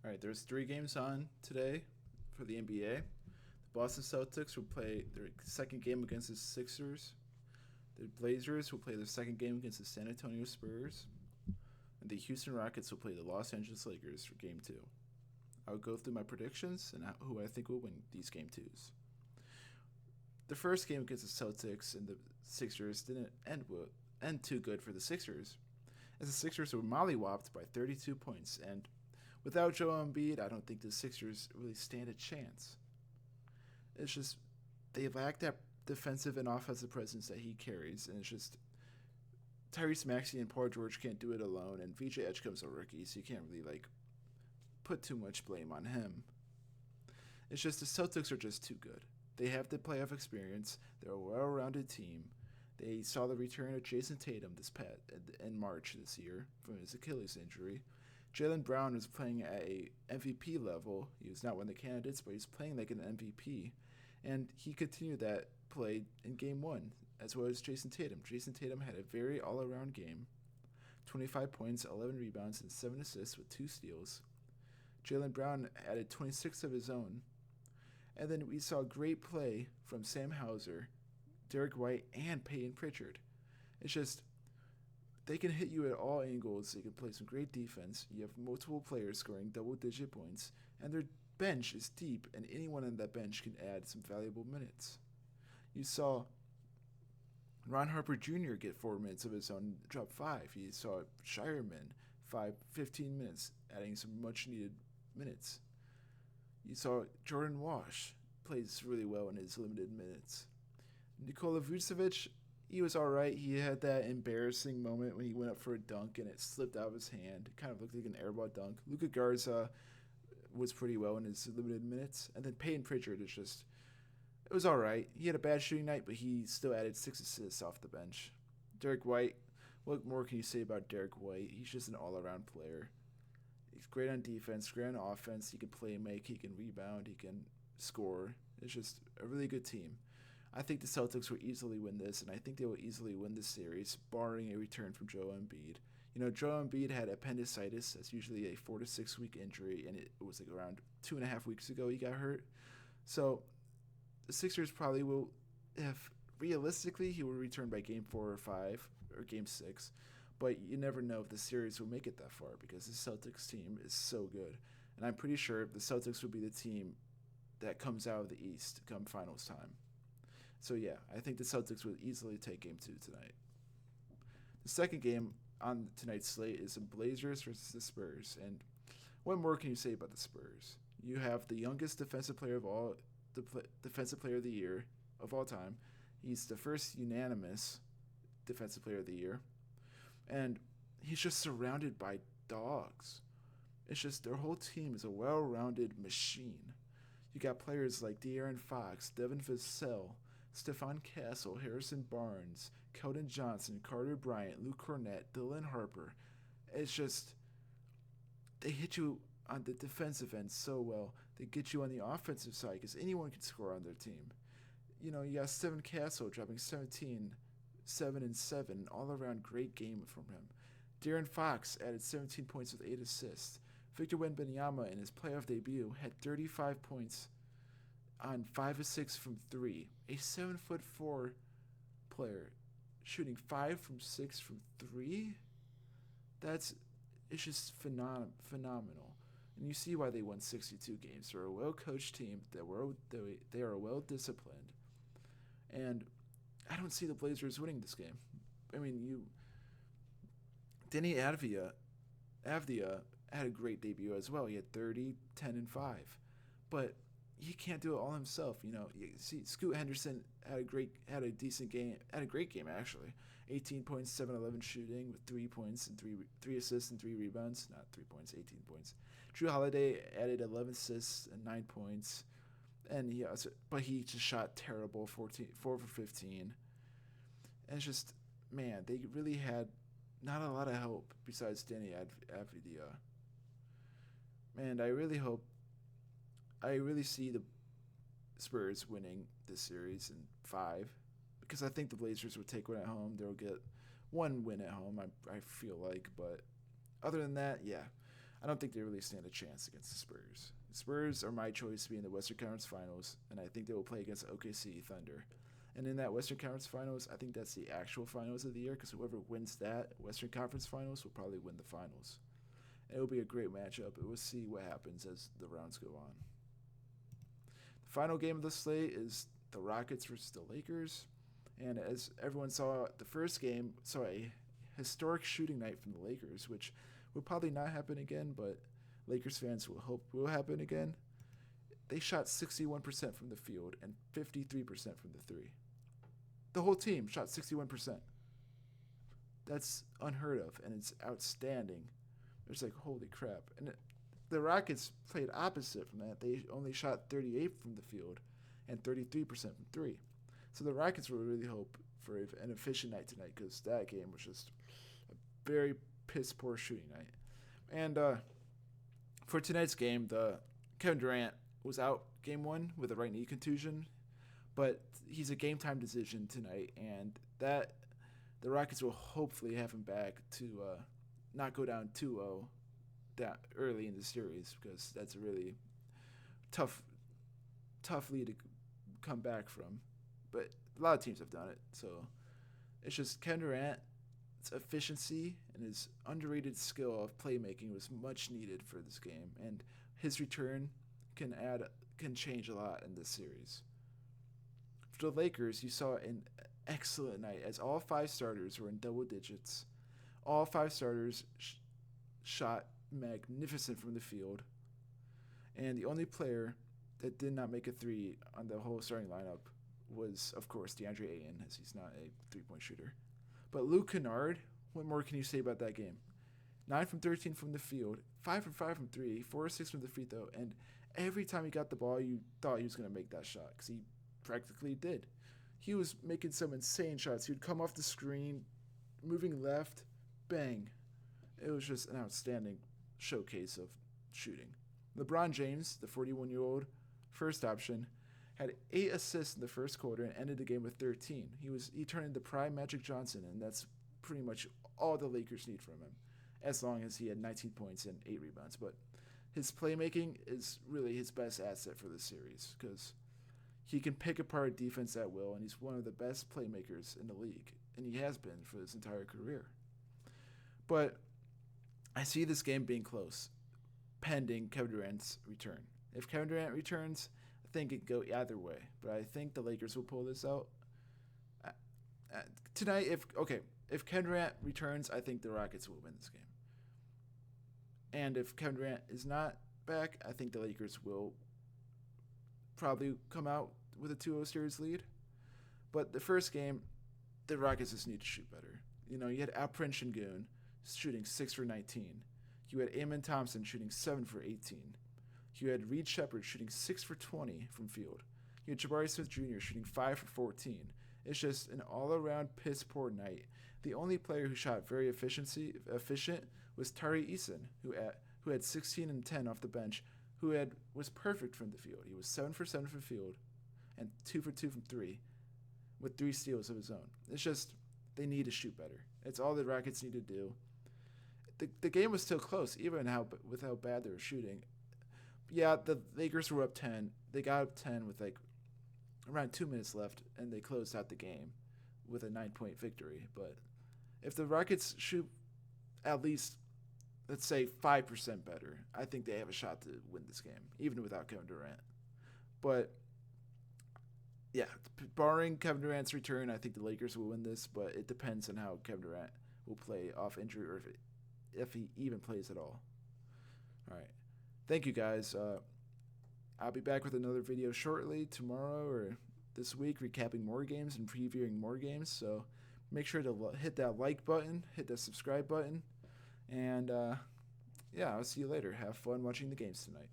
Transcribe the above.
All right, there's three games on today for the NBA. The Boston Celtics will play their second game against the Sixers. The Blazers will play their second game against the San Antonio Spurs. And the Houston Rockets will play the Los Angeles Lakers for game two. I'll go through my predictions and who I think will win these game twos. The first game against the Celtics and the Sixers didn't end too good for the Sixers, as the Sixers were mollywopped by 32 points, and without Joel Embiid, I don't think the Sixers really stand a chance. It's just they lack that defensive and offensive presence that he carries, and it's just Tyrese Maxey and Paul George can't do it alone, and VJ Edgecombe's a rookie, so you can't really put too much blame on him. It's just the Celtics are just too good. They have the playoff experience. They're a well-rounded team. They saw the return of Jason Tatum in March this year from his Achilles injury. Jaylen Brown was playing at a MVP level. He was not one of the candidates, but he's playing like an MVP, and he continued that play in Game One as well as Jason Tatum. Jason Tatum had a very all-around game: 25 points, 11 rebounds, and 7 assists with 2 steals. Jaylen Brown added 26 of his own. And then we saw great play from Sam Hauser, Derek White, and Peyton Pritchard. It's just they can hit you at all angles. They can play some great defense. You have multiple players scoring double-digit points, and their bench is deep, and anyone on that bench can add some valuable minutes. You saw Ron Harper Jr. get 4 minutes of his own, drop 5. You saw Shireman 15 minutes, adding some much-needed minutes. You saw Jordan Wash plays really well in his limited minutes. Nikola Vucevic, he was all right. He had that embarrassing moment when he went up for a dunk and it slipped out of his hand. It kind of looked like an airball dunk. Luka Garza was pretty well in his limited minutes. And then Peyton Pritchard is just, it was all right. He had a bad shooting night, but he still added 6 assists off the bench. Derek White, what more can you say about Derek White? He's just an all-around player. He's great on defense, great on offense. He can play make, he can rebound, he can score. It's just a really good team. I think the Celtics will easily win this, and I think they will easily win this series, barring a return from Joel Embiid. You know, Joel Embiid had appendicitis. That's usually a 4 to 6 week injury, and it was like around 2.5 weeks ago he got hurt. So the Sixers probably will, if realistically, he will return by game 4 or 5 or game 6. But you never know if the series will make it that far because the Celtics team is so good. And I'm pretty sure the Celtics will be the team that comes out of the East come finals time. So yeah, I think the Celtics will easily take game 2 tonight. The second game on tonight's slate is the Blazers versus the Spurs. And what more can you say about the Spurs? You have the youngest defensive player defensive player of the year of all time. He's the first unanimous defensive player of the year. And he's just surrounded by dogs. It's just their whole team is a well-rounded machine. You got players like De'Aaron Fox, Devin Vassell, Stephon Castle, Harrison Barnes, Keldon Johnson, Carter Bryant, Luke Cornett, Dylan Harper. It's just they hit you on the defensive end so well. They get you on the offensive side because anyone can score on their team. You know, you got Stephon Castle dropping 17, 7 and 7, all around great game from him. De'Aaron Fox added 17 points with 8 assists. Victor Wembanyama in his playoff debut had 35 points on 5 of 6 from 3. A 7'4" player shooting 5 from 6 from 3? It's just phenomenal. And you see why they won 62 games. They're a well-coached team. They are well-disciplined. And I don't see the Blazers winning this game. I mean, Denny Avdia had a great debut as well. He had 30, 10, and 5. But he can't do it all himself. You know, you see, Scoot Henderson had a great game actually. 18 points, 7-11 shooting with 3 points and 3 assists and 3 rebounds. Not 3 points, 18 points. Drew Holiday added 11 assists and 9 points. And he just shot terrible, 4 for 15. And it's just, man, they really had not a lot of help besides Danny Avdia. And I really see the Spurs winning this series in 5 because I think the Blazers will take one at home. They'll get one win at home, I feel like. But other than that, yeah, I don't think they really stand a chance against the Spurs. The Spurs are my choice to be in the Western Conference Finals, and I think they will play against OKC Thunder. And in that Western Conference Finals, I think that's the actual finals of the year because whoever wins that Western Conference Finals will probably win the finals. And it will be a great matchup. We'll see what happens as the rounds go on. The final game of the slate is the Rockets versus the Lakers. And as everyone saw, the first game saw a historic shooting night from the Lakers, which will probably not happen again, but Lakers fans will hope will happen again. They shot 61% from the field and 53% from the three. The whole team shot 61%. That's unheard of, and it's outstanding. It's like, holy crap. And the Rockets played opposite from that. They only shot 38% from the field and 33% from three. So the Rockets will really hope for an efficient night tonight because that game was just a very piss-poor shooting night. And for tonight's game, Kevin Durant was out game one with a right knee contusion, but he's a game-time decision tonight, and that the Rockets will hopefully have him back to not go down 2-0 that early in the series because that's a really tough lead to come back from. But a lot of teams have done it, so it's just Kevin Durant's efficiency and his underrated skill of playmaking was much needed for this game, and his return can change a lot in this series. For the Lakers, you saw an excellent night as all five starters were in double digits. All five starters shot magnificent from the field, and the only player that did not make a three on the whole starting lineup was, of course, DeAndre Ayton, as he's not a three-point shooter. But Luke Kennard, what more can you say about that game? 9 from 13 from the field, 5 from 5 from 3, 4 or 6 from the free throw, and every time he got the ball, you thought he was going to make that shot because he practically did. He was making some insane shots. He would come off the screen, moving left, bang. It was just an outstanding showcase of shooting. LeBron James, the 41-year-old first option, had 8 assists in the first quarter and ended the game with 13. He turned into prime Magic Johnson, and that's pretty much all the Lakers need from him, as long as he had 19 points and 8 rebounds. But his playmaking is really his best asset for this series because he can pick apart defense at will, and he's one of the best playmakers in the league, and he has been for his entire career. But I see this game being close, pending Kevin Durant's return. If Kevin Durant returns, I think it could go either way, but I think the Lakers will pull this out. Tonight, if Kevin Durant returns, I think the Rockets will win this game. And if Kevin Durant is not back, I think the Lakers will probably come out with a 2-0 series lead. But the first game, the Rockets just need to shoot better. You had Alperen Sengun shooting 6 for 19. You had Amen Thompson shooting 7 for 18. You had Reed Shepherd shooting 6 for 20 from field. You had Jabari Smith Jr. shooting 5 for 14. It's just an all-around piss-poor night. The only player who shot very efficient was Tari Eason, who had 16 and 10 off the bench, was perfect from the field. He was 7 for 7 from field and 2 for 2 from 3 with 3 steals of his own. It's just they need to shoot better. It's all the Rockets need to do. The game was still close, even with how bad they were shooting. Yeah, the Lakers were up 10. They got up 10 with around 2 minutes left, and they closed out the game with a 9-point victory. But if the Rockets shoot at least, let's say, 5% better, I think they have a shot to win this game, even without Kevin Durant. But yeah, barring Kevin Durant's return, I think the Lakers will win this, but it depends on how Kevin Durant will play off injury or if he even plays at all. All right. Thank you, guys. I'll be back with another video shortly, tomorrow or this week, recapping more games and previewing more games. So make sure to hit that like button, hit that subscribe button, and I'll see you later. Have fun watching the games tonight.